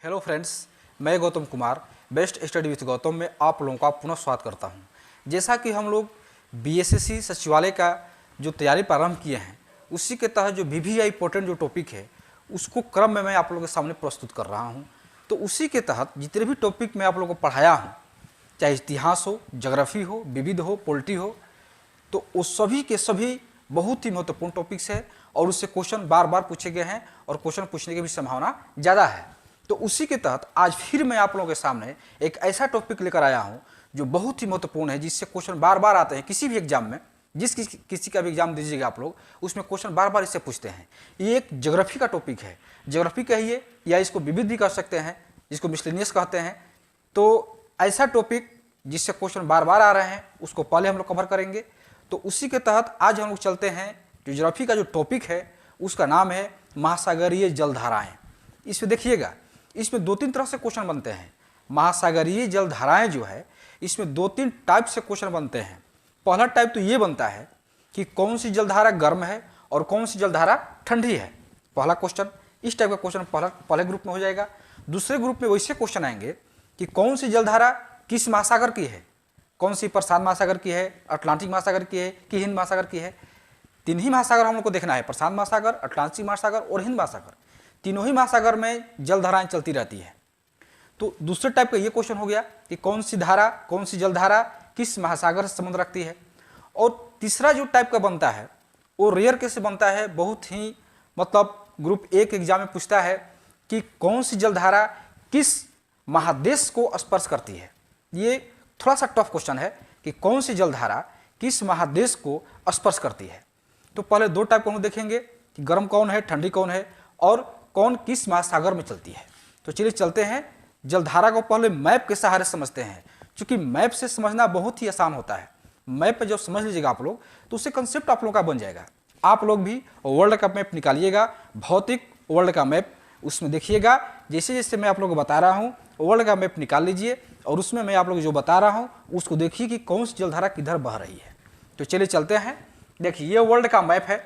Hello friends, मैं Gautam Kumar best study with Gautam में आप लोगों का पुनः स्वागत करता हूं। जैसा कि हम लोग बीएसएससी सचिवालय का जो तैयारी प्रारंभ किए हैं, उसी के तहत जो वीवीआई इंपॉर्टेंट जो टॉपिक है उसको क्रम में मैं आप लोगों के सामने प्रस्तुत कर रहा हूं। तो उसी के तहत जितने भी टॉपिक मैं आप लोगों को पढ़ाया हूँ, चाहे इतिहास हो, ज्योग्राफी हो, विविध हो, पॉलिटी हो, तो वो सभी के सभी बहुत ही महत्वपूर्ण टॉपिक्स है और उससे क्वेश्चन बार बार पूछे गए हैं और क्वेश्चन पूछने की भी संभावना ज़्यादा है। तो उसी के तहत आज फिर मैं आप लोगों के सामने एक ऐसा टॉपिक लेकर आया हूं जो बहुत ही महत्वपूर्ण है, जिससे क्वेश्चन बार बार आते हैं किसी भी एग्जाम में। किसी का भी एग्जाम दीजिएगा आप लोग, उसमें क्वेश्चन बार बार इससे पूछते हैं। ये एक ज्योग्राफी का टॉपिक है, ज्योग्राफी कहिए या इसको विविध भी कह सकते हैं, जिसको मिसलेनियस कहते हैं। तो ऐसा टॉपिक जिससे क्वेश्चन बार बार आ रहे हैं उसको पहले हम लोग कवर करेंगे। तो उसी के तहत आज हम लोग चलते हैं। जो ज्योग्राफी का जो टॉपिक है उसका नाम है महासागरीय जलधाराएं। इसमें देखिएगा, इसमें दो तीन तरह से क्वेश्चन बनते हैं। महासागरीय जलधाराएं जो है, इसमें दो तीन टाइप से क्वेश्चन बनते हैं। पहला टाइप तो ये बनता है कि कौन सी जलधारा गर्म है और कौन सी जलधारा ठंडी है। पहला क्वेश्चन इस टाइप का क्वेश्चन पहले ग्रुप में हो जाएगा। दूसरे ग्रुप में वैसे क्वेश्चन आएंगे कि कौन सी जलधारा किस महासागर की है, कौन सी प्रशांत महासागर की है, अटलांटिक महासागर की है कि हिंद महासागर की है। तीन ही महासागर हम लोग को देखना है, प्रशांत महासागर, अटलांटिक महासागर और हिंद महासागर। तीनों ही महासागर में जलधाराएं चलती रहती है। तो दूसरे टाइप का ये क्वेश्चन हो गया कि कौन सी धारा, कौन सी जलधारा किस महासागर से संबंध रखती है। और तीसरा जो टाइप का बनता है वो रेयर केस से बनता है, बहुत ही मतलब ग्रुप ए के एग्जाम में पूछता है कि कौन सी जलधारा किस महादेश को स्पर्श करती है। ये थोड़ा सा टफ क्वेश्चन है कि कौन सी जलधारा किस महादेश को स्पर्श करती है। तो पहले दो टाइप को हम देखेंगे कि गर्म कौन है, ठंडी कौन है और कौन किस महासागर में चलती है। तो चलिए चलते हैं। जलधारा को पहले मैप के सहारे समझते हैं, क्योंकि मैप से समझना बहुत ही आसान होता है। मैप पे जब समझ लीजिएगा आप लोग तो उससे कंसेप्ट आप लोगों का बन जाएगा। आप लोग भी वर्ल्ड का मैप निकालिएगा, भौतिक वर्ल्ड का मैप, उसमें देखिएगा जैसे जैसे मैं आप लोगों को बता रहा हूँ वर्ल्ड का मैप निकाल लीजिए और उसमें मैं आप लोग जो बता रहा हूँ उसको देखिए कि कौन सी जलधारा किधर बह रही है। तो चलिए चलते हैं। देखिए ये वर्ल्ड का मैप है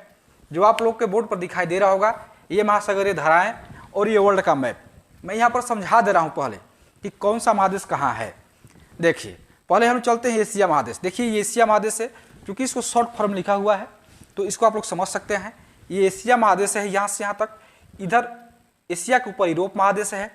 जो आप लोग के बोर्ड पर दिखाई दे रहा होगा। ये महासागरीय धाराएं और ये वर्ल्ड का मैप मैं यहाँ पर समझा दे रहा हूँ पहले कि कौन सा महादेश कहाँ है। देखिए पहले हम चलते हैं एशिया महादेश। देखिए ये एशिया महादेश है, क्योंकि इसको शॉर्ट फॉर्म लिखा हुआ है तो इसको आप लोग समझ सकते हैं। ये एशिया महादेश है, यहाँ से यहाँ तक। इधर एशिया के ऊपर यूरोप महादेश है,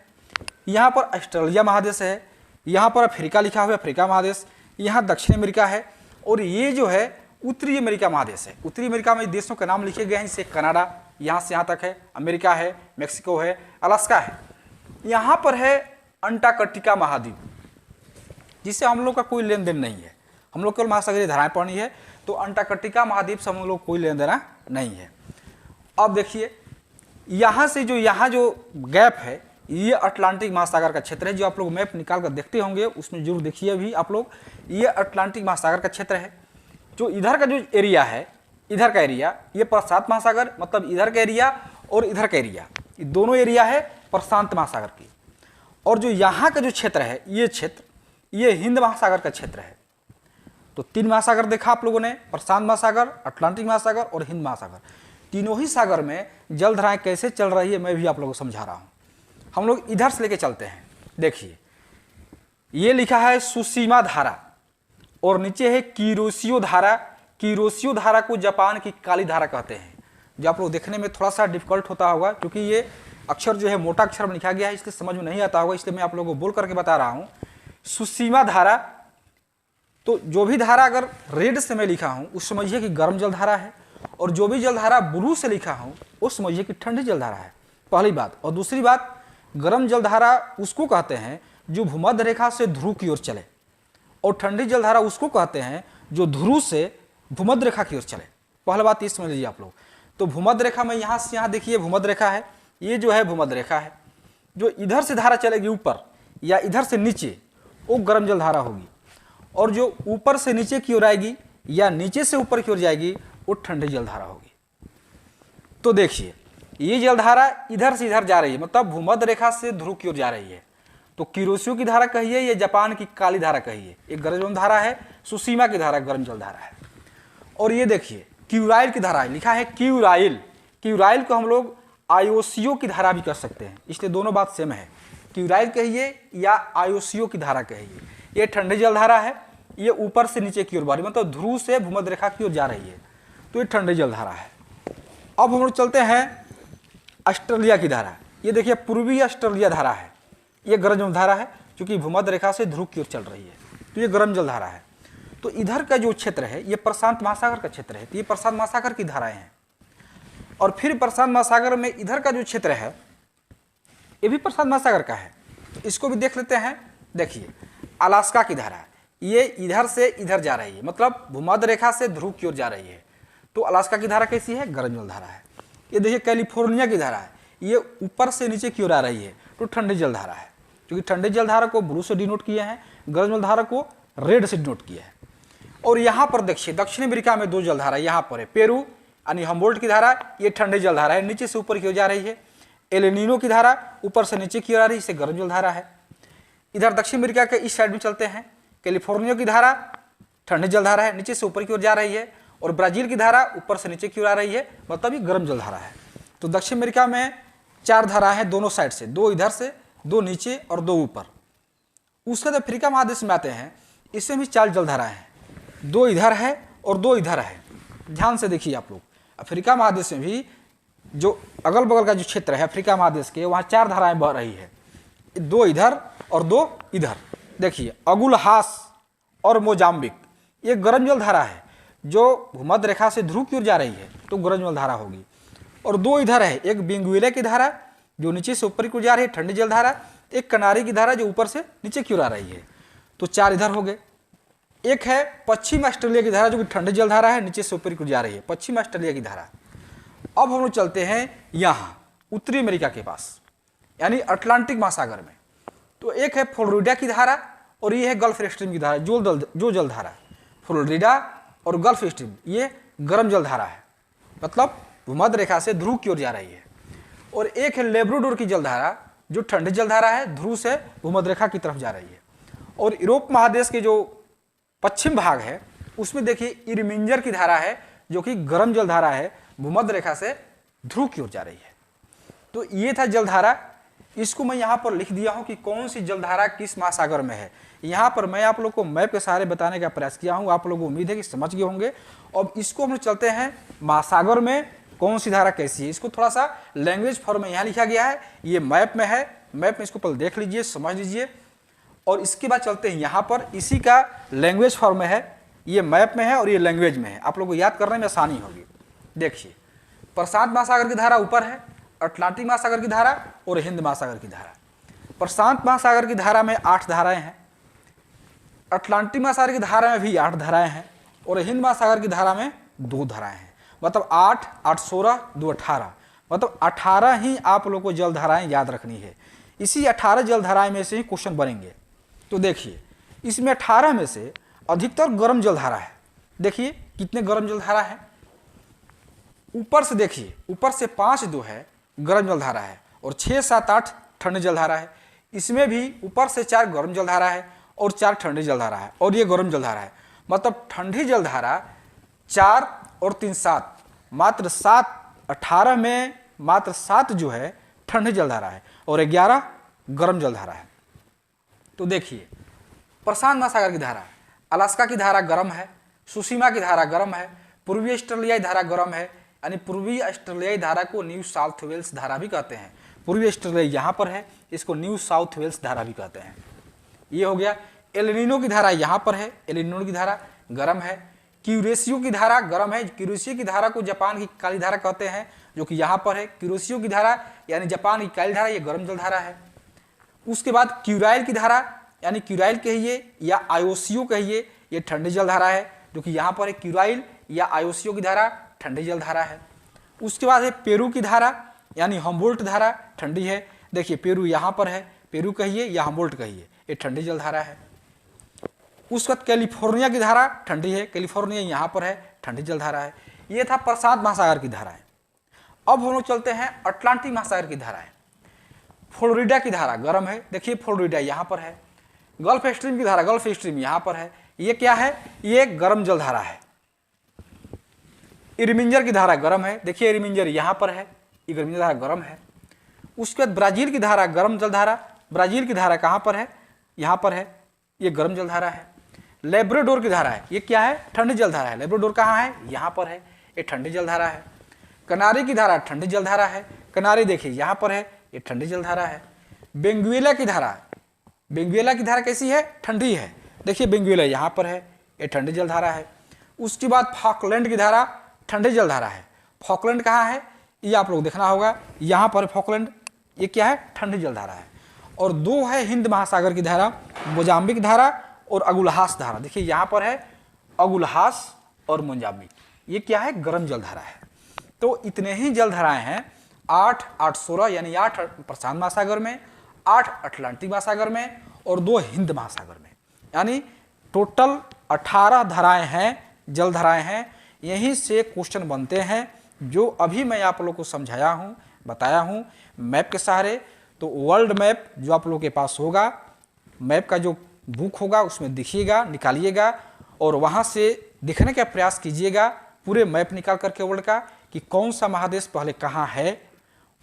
यहाँ पर ऑस्ट्रेलिया महादेश है, यहाँ पर अफ्रीका लिखा हुआ है, अफ्रीका महादेश, यहाँ दक्षिण अमेरिका है और ये जो है उत्तरी अमेरिका महादेश है। उत्तरी अमेरिका में देशों के नाम लिखे गए हैं, जैसे कनाडा यहाँ से यहाँ तक है, अमेरिका है, मेक्सिको है, अलास्का है। यहाँ पर है अंटार्कटिका महाद्वीप, जिससे हम लोग का कोई लेन देन नहीं है। हम लोग केवल महासागरीय धाराएं पढ़नी है, तो अंटार्कटिका महाद्वीप से हम लोग कोई लेन देना नहीं है। अब देखिए यहाँ से जो यहाँ जो गैप है ये अटलांटिक महासागर का क्षेत्र है। जो आप लोग मैप निकाल कर देखते होंगे उसमें जरूर देखिए अभी आप लोग, ये अटलांटिक महासागर का क्षेत्र है। जो इधर का जो एरिया है, इधर का एरिया, ये प्रशांत महासागर, मतलब इधर का एरिया और इधर का एरिया, ये दोनों एरिया है प्रशांत महासागर की। और जो यहाँ का जो क्षेत्र है, ये क्षेत्र ये हिंद महासागर का क्षेत्र है। तो तीन महासागर देखा आप लोगों ने, प्रशांत महासागर, अटलांटिक महासागर और हिंद महासागर। तीनों ही सागर में जलधाराएं कैसे चल रही है मैं भी आप लोगों को समझा रहा हूँ। हम लोग इधर से लेके चलते हैं। देखिए ये लिखा है सुसीमा धारा और नीचे है किरोशियो धारा। किरोशियो धारा को जापान की काली धारा कहते हैं, जो आप लोग देखने में थोड़ा सा डिफिकल्ट होता होगा, क्योंकि ये अक्षर जो है मोटा अक्षर में लिखा गया है, इसलिए समझ में नहीं आता होगा, इसलिए मैं आप लोगों को बोल करके बता रहा हूँ। सुसीमा धारा, तो जो भी धारा अगर रेड से मैं लिखा हूँ उस समझिए कि गर्म जलधारा है, और जो भी जलधारा ब्लू से लिखा हूँ उस समझिए कि ठंडी जलधारा है, पहली बात। और दूसरी बात, गर्म जलधारा उसको कहते हैं जो भूमध्य रेखा से ध्रुव की ओर चले, और ठंडी जलधारा उसको कहते हैं जो ध्रुव से भूमध्य रेखा की ओर चले। पहली बात ये समझ लीजिए आप लोग। तो भूमध्य रेखा में यहाँ से यहाँ देखिए भूमध्य रेखा है, ये जो है भूमध्य रेखा है। जो इधर से धारा चलेगी ऊपर या इधर से नीचे वो गर्म जलधारा होगी, और जो ऊपर से नीचे की ओर आएगी या नीचे से ऊपर की ओर जाएगी वो ठंडी जलधारा होगी। तो देखिए ये जलधारा इधर से इधर जा रही है, मतलब भूमध्य रेखा से ध्रुव की ओर जा रही है। तो किरोशियो की धारा कहिए या जापान की काली धारा कहिए, एक गर्म धारा है, सुसीमा की धारा गर्म जलधारा है। और ये देखिए क्यूराइल की धारा है, लिखा है क्यूराइल। क्यूराइल को हम लोग आयोसियो की धारा भी कर सकते हैं, इसलिए दोनों बात सेम है। क्यूराइल कहिए या आयोसियो की धारा कहिए, ये ठंडी जलधारा है, ये ऊपर से नीचे की ओर बढ़ रही, मतलब ध्रुव से भूमध्य रेखा की ओर जा रही है, तो ये ठंडी जलधारा है। अब हम लोग चलते हैं ऑस्ट्रेलिया की धारा। ये देखिए पूर्वी ऑस्ट्रेलिया धारा है, ये गर्म जलधारा है, क्योंकि भूमध्य रेखा से ध्रुव की ओर चल रही है, तो ये गर्म जलधारा है। तो इधर का जो क्षेत्र है ये प्रशांत महासागर का क्षेत्र है, तो ये प्रशांत महासागर की धाराएं हैं। और फिर प्रशांत महासागर में इधर का जो क्षेत्र है ये भी प्रशांत महासागर का है, तो इसको भी देख लेते हैं। देखिए अलास्का की धारा, ये इधर से इधर जा रही है, मतलब भूमध्य रेखा से ध्रुव की ओर जा रही है, तो अलास्का की धारा कैसी है? गर्म जलधारा है। ये देखिए कैलिफोर्निया की धारा है, ये ऊपर से नीचे की ओर आ रही है, तो ठंडी जलधारा है, क्योंकि ठंडी जलधारा को ब्लू से डिनोट किया है, गर्म जलधारा को रेड से डिनोट किया है। और यहाँ पर देखिए दक्षिण अमेरिका में दो जलधारा यहाँ पर है, पेरू यानी हम्बोल्ट की धारा, ये ठंडी जलधारा है, नीचे से ऊपर की ओर जा रही है। एल नीनो की धारा ऊपर से नीचे की ओर आ रही है, इसे गर्म जलधारा है। इधर दक्षिण अमेरिका के इस साइड में चलते हैं, कैलिफोर्निया की धारा ठंडी जलधारा है, नीचे से ऊपर की ओर जा रही है। और ब्राजील की धारा ऊपर से नीचे की ओर आ रही है, मतलब ये गर्म जलधारा है। तो दक्षिण अमेरिका में 4 धाराएं हैं दोनों साइड से, 2 इधर से, 2 नीचे और 2 ऊपर। उसके बाद अफ्रीका महादेश में आते हैं, इसमें भी 4 जलधाराएं हैं, 2 इधर है और 2 इधर है। ध्यान से देखिए आप लोग, अफ्रीका महादेश में भी जो अगल बगल का जो क्षेत्र है अफ्रीका महादेश के, वहाँ 4 धाराएं बह रही है, 2 इधर और 2 इधर। देखिए अगुल हास और मोजाम्बिक, ये गर्म जलधारा है, जो भूमध्य रेखा से ध्रुव की ओर जा रही है, तो गर्म जलधारा होगी। और 2 इधर है, एक बेंगुएला की धारा जो नीचे से ऊपर की ओर जा रही है, ठंडी जलधारा, एक कनारी की धारा जो ऊपर से नीचे की ओर आ रही है, तो 4 इधर हो गए। एक है पश्चिम ऑस्ट्रेलिया की धारा जो कि ठंडी जलधारा है, नीचे से ऊपर की ओर जा रही है, पश्चिम ऑस्ट्रेलिया की धारा। अब हम लोग चलते हैं यहाँ उत्तरी अमेरिका के पास, यानी अटलांटिक महासागर में। तो एक है फ्लोरिडा की धारा और ये है गल्फ स्ट्रीम की धारा, जो जलधारा। फ्लोरिडा और गल्फ स्ट्रीम ये गर्म जलधारा है, मतलब भूमध्य रेखा से ध्रुव की ओर जा रही है। और एक है लेब्राडोर की जलधारा जो ठंडी जलधारा है, ध्रुव से भूमध्य रेखा की तरफ जा रही है। और यूरोप महादेश के जो पश्चिम भाग है उसमें देखिए इरमिंजर की धारा है जो कि गर्म जलधारा है, भूमध्य रेखा से ध्रुव की ओर जा रही है। तो ये था जलधारा, इसको मैं यहाँ पर लिख दिया हूँ कि कौन सी जलधारा किस महासागर में है। यहाँ पर मैं आप लोग को मैप के सहारे बताने का प्रयास किया हूँ, आप लोगों को उम्मीद है कि समझ गए होंगे। अब इसको हम चलते हैं महासागर में कौन सी धारा कैसी है, इसको थोड़ा सा लैंग्वेज फॉर्म में यहाँ लिखा गया है, ये मैप में है, मैप में इसको पहले देख लीजिए, समझ लीजिए। और इसके बाद चलते हैं यहाँ पर, इसी का लैंग्वेज फॉर्म में है, ये मैप में है और ये लैंग्वेज में है, आप लोगों को याद करने में आसानी होगी। देखिए प्रशांत महासागर की धारा ऊपर है, अटलांटिक महासागर की धारा और हिंद महासागर की धारा। प्रशांत महासागर की धारा में 8 धाराएं हैं, अटलांटिक महासागर की धारा में भी 8 धाराएं हैं और हिंद महासागर की धारा में 2 धाराएं हैं, मतलब 8, 8, 16, 2, 18, मतलब 18 ही आप लोगों को जलधाराएं याद रखनी है। इसी 18 जलधाराएं में से ही क्वेश्चन बनेंगे। तो देखिए इसमें 18 में से अधिकतर गर्म जलधारा है। देखिए कितने गर्म जलधारा है, ऊपर से देखिए, ऊपर से 5 जो है गर्म जलधारा है और 6, 7, 8 ठंडी जलधारा है। इसमें भी ऊपर से 4 गर्म जलधारा है और 4 ठंडी जलधारा है और ये गर्म जलधारा है, मतलब ठंडी जलधारा 4 और 3, 7, मात्र 7, 18 में मात्र 7 जो है ठंडी जलधारा है और 11 गर्म जलधारा है। तो देखिए प्रशांत महासागर की धारा, अलास्का की धारा गर्म है, सुशीमा की धारा गर्म है, पूर्वी ऑस्ट्रेलियाई धारा गर्म है, यानी पूर्वी ऑस्ट्रेलियाई धारा को न्यू साउथ वेल्स धारा भी कहते हैं। पूर्वी ऑस्ट्रेलिया यहाँ पर है, इसको न्यू साउथ वेल्स धारा भी कहते हैं। ये हो गया। एल नीनो की धारा यहाँ पर है, एल नीनो की धारा गर्म है। क्यूरेशियो की धारा गर्म है, क्यूरेशियो की धारा को जापान की काली धारा कहते हैं, जो कि यहाँ पर है। क्यूरेशियो की धारा यानी जापान की काली धारा, ये गर्म जलधारा है। उसके बाद क्यूराइल की धारा, यानी क्यूराइल कहिए या आयोसियो कहिए, ये ठंडी जलधारा है, जो कि यहाँ पर है। क्यूराइल या आयोसियो की धारा ठंडी जलधारा है। उसके बाद है पेरू की धारा, यानी हम्बोल्ट धारा, ठंडी है। देखिए पेरू यहाँ पर है, पेरू कहिए या हम्बोल्ट कहिए, ये ठंडी जलधारा है। उसके बाद कैलिफोर्निया की धारा ठंडी है, कैलिफोर्निया यहाँ पर है, ठंडी जलधारा है। ये था प्रशांत महासागर की धाराएं। अब हम लोग चलते हैं अटलांटिक महासागर की धाराएं। फ्लोरिडा की धारा गर्म है, देखिए फ्लोरिडा यहाँ पर है। गल्फ स्ट्रीम की धारा, गल्फ स्ट्रीम यहाँ पर है, ये क्या है, ये गर्म जलधारा है। इरमिंजर की धारा गर्म है, देखिए इरमिंजर यहाँ पर है, ये गर्म जलधारा गर्म है। उसके बाद ब्राजील की धारा गर्म जलधारा, ब्राज़ील की धारा कहाँ पर है, यहाँ पर है, ये गर्म जल धारा है। लेब्राडोर की धारा है, ये क्या है, ठंडी जल धारा है। लेब्राडोर कहाँ है, यहाँ पर है, ये ठंडी जल धारा है। कनारी की धारा ठंडी जल धारा है, कनारी देखिए यहाँ पर है, ये ठंडी जल धारा है। बेंगुएला की धारा, बेंगुएला की धारा कैसी है, ठंडी है, देखिए बेंगुएला यहाँ पर है, ये ठंडी जल धारा है। उसके बाद फॉकलैंड की धारा ठंडी जल धारा है। फॉकलैंड कहाँ है, ये आप लोग देखना होगा, यहाँ पर फॉकलैंड, ये क्या है, ठंडी जल धारा है। और दो है हिंद महासागर की धारा, मोजाम्बिक धारा और अगुलहास धारा। देखिए यहाँ पर है अगुलहास और मोजाम्बिक, ये क्या है, गर्म जल धारा है। तो इतने ही जल धाराएं हैं, 8, 8, 16 यानी 8 प्रशांत महासागर में, 8 अटलांटिक महासागर में और 2 हिंद महासागर में, यानी टोटल 18 धाराएं हैं, जल धाराएं हैं। यहीं से क्वेश्चन बनते हैं जो अभी मैं आप लोगों को समझाया हूँ, बताया हूँ मैप के सहारे। तो वर्ल्ड मैप जो आप लोगों के पास होगा, मैप का जो बुक होगा उसमें दिखिएगा, निकालिएगा और वहाँ से दिखने का प्रयास कीजिएगा, पूरे मैप निकाल करके वर्ल्ड का, कि कौन सा महादेश पहले कहाँ है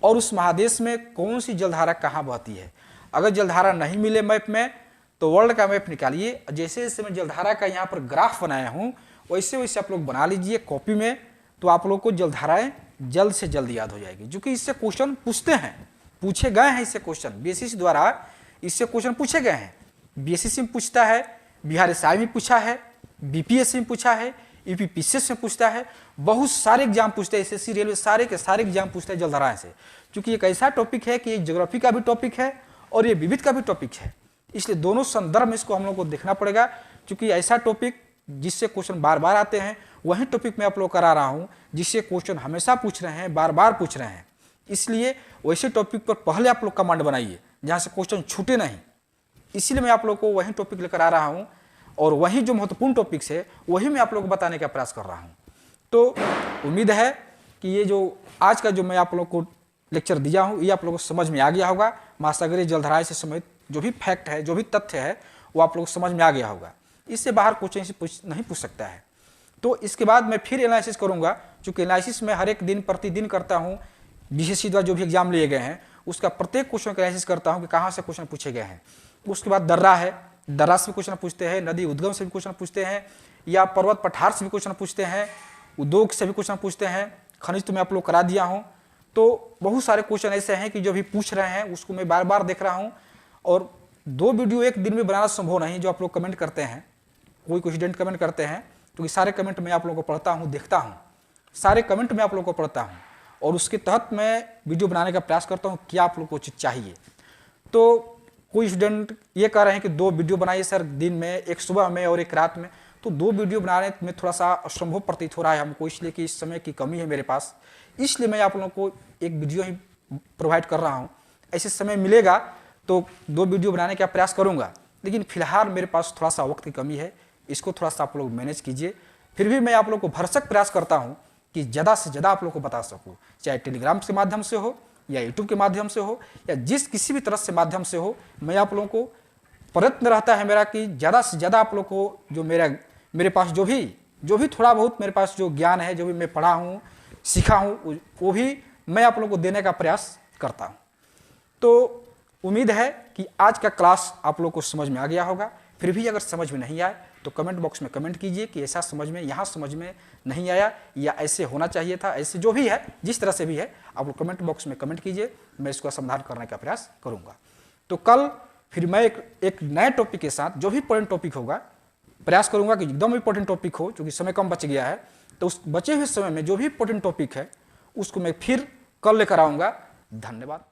और उस महादेश में कौन सी जलधारा कहाँ बहती है। अगर जलधारा नहीं मिले मैप में तो वर्ल्ड का मैप निकालिए। जैसे जैसे मैं जलधारा का यहाँ पर ग्राफ बनाया हूँ वैसे वैसे आप लोग बना लीजिए कॉपी में, तो आप लोग को जलधाराएँ जल्द से जल्द याद हो जाएगी। क्योंकि इससे क्वेश्चन पूछते हैं, पूछे गए हैं इससे क्वेश्चन, बीएसएससी द्वारा इससे क्वेश्चन पूछे गए हैं। बीएसएससी में पूछता है, बिहार एसआई में पूछा है, बीपीएससी में पूछा है, यूपीपीसीएस में पूछता है, बहुत सारे एग्जाम पूछते हैं, एसएससी रेलवे सारे के सारे एग्जाम पूछते हैं जलधाराएं से। क्योंकि एक ऐसा टॉपिक है कि ज्योग्राफी का भी टॉपिक है और ये विविध का भी टॉपिक है, इसलिए दोनों संदर्भ में इसको हम लोग को देखना पड़ेगा। क्योंकि ऐसा टॉपिक जिससे क्वेश्चन बार बार आते हैं वही टॉपिक मैं आप लोग करा रहा हूँ जिससे क्वेश्चन हमेशा पूछ रहे हैं, बार बार पूछ रहे हैं। इसलिए वैसे टॉपिक पर पहले आप लोग कमांड बनाइए जहाँ से क्वेश्चन छूटे नहीं। इसीलिए मैं आप लोग को वही टॉपिक लेकर आ रहा हूँ और वही जो महत्वपूर्ण टॉपिक्स है वही मैं आप लोग को बताने का प्रयास कर रहा हूँ। तो उम्मीद है कि ये जो आज का जो मैं आप लोग को लेक्चर दिया हूँ ये आप लोगों को समझ में आ गया होगा। महासागरीय जलधाराएं से संबंधित जो भी फैक्ट है, जो भी तथ्य है वो आप लोग को समझ में आ गया होगा। इससे बाहर क्वेश्चन से नहीं पूछ सकता है। तो इसके बाद मैं फिर एनालिसिस करूँगा, चूँकि एनालिसिस मैं हर एक दिन प्रतिदिन करता हूँ। बीएसएससी द्वारा जो भी एग्जाम लिए गए हैं उसका प्रत्येक क्वेश्चन का एनालिसिस करता हूँ कि कहाँ से क्वेश्चन पूछे गए हैं। उसके बाद दर्रा है, दर्रा से भी क्वेश्चन पूछते हैं, नदी उद्गम से भी क्वेश्चन पूछते हैं, या पर्वत पठार से भी क्वेश्चन पूछते हैं, उद्योग से भी क्वेश्चन पूछते हैं, खनिज तो मैं आप लोग करा दिया हूँ। तो बहुत सारे क्वेश्चन ऐसे हैं कि जो भी पूछ रहे हैं उसको मैं बार बार देख रहा हूँ। और 2 वीडियो एक दिन में बनाना संभव नहीं। जो आप लोग कमेंट करते हैं, कोई स्टूडेंट कमेंट करते हैं, तो सारे कमेंट मैं आप लोगों को पढ़ता हूँ, देखता हूँ, सारे कमेंट मैं आप लोगों को पढ़ता हूँ और उसके तहत मैं वीडियो बनाने का प्रयास करता हूँ क्या आप लोग को चीज़ चाहिए। तो कोई स्टूडेंट ये कह रहे हैं कि 2 वीडियो बनाइए सर दिन में, एक सुबह में और एक रात में। तो 2 वीडियो बनाने में थोड़ा सा असंभव प्रतीत हो रहा है हमको, इसलिए कि इस समय की कमी है मेरे पास। इसलिए मैं आप लोगों को एक वीडियो ही प्रोवाइड कर रहा हूँ। ऐसे समय मिलेगा तो 2 वीडियो बनाने का प्रयास करूँगा, लेकिन फिलहाल मेरे पास थोड़ा सा वक्त की कमी है, इसको थोड़ा सा आप लोग मैनेज कीजिए। फिर भी मैं आप लोग को भरसक प्रयास करता हूँ कि ज़्यादा से ज़्यादा आप लोग को बता सकूँ, चाहे टेलीग्राम के माध्यम से हो या यूट्यूब के माध्यम से हो या किसी भी तरह से माध्यम से हो। मैं आप लोगों को प्रयत्न रहता है मेरा कि ज़्यादा से ज़्यादा आप लोग को जो मेरे पास जो भी थोड़ा बहुत मेरे पास जो ज्ञान है, जो भी मैं पढ़ा हूँ, सीखा हूँ, वो भी मैं आप लोग को देने का प्रयास करता हूँ। तो उम्मीद है कि आज का क्लास आप लोग को समझ में आ गया होगा। फिर भी अगर समझ में नहीं आए तो कमेंट बॉक्स में कमेंट कीजिए कि ऐसा समझ में, यहाँ समझ में नहीं आया या ऐसे होना चाहिए था, ऐसे जो भी है, जिस तरह से भी है, आप लोग कमेंट बॉक्स में कमेंट कीजिए, मैं इसका समाधान करने का प्रयास करूँगा। तो कल फिर मैं एक नए टॉपिक के साथ जो भी इंपॉर्टेंट टॉपिक होगा, प्रयास करूँगा कि एकदम इंपॉर्टेंट टॉपिक हो, क्योंकि समय कम बच गया है। तो उस बचे हुए समय में जो भी इंपॉर्टेंट टॉपिक है उसको मैं फिर कल लेकर आऊँगा। धन्यवाद।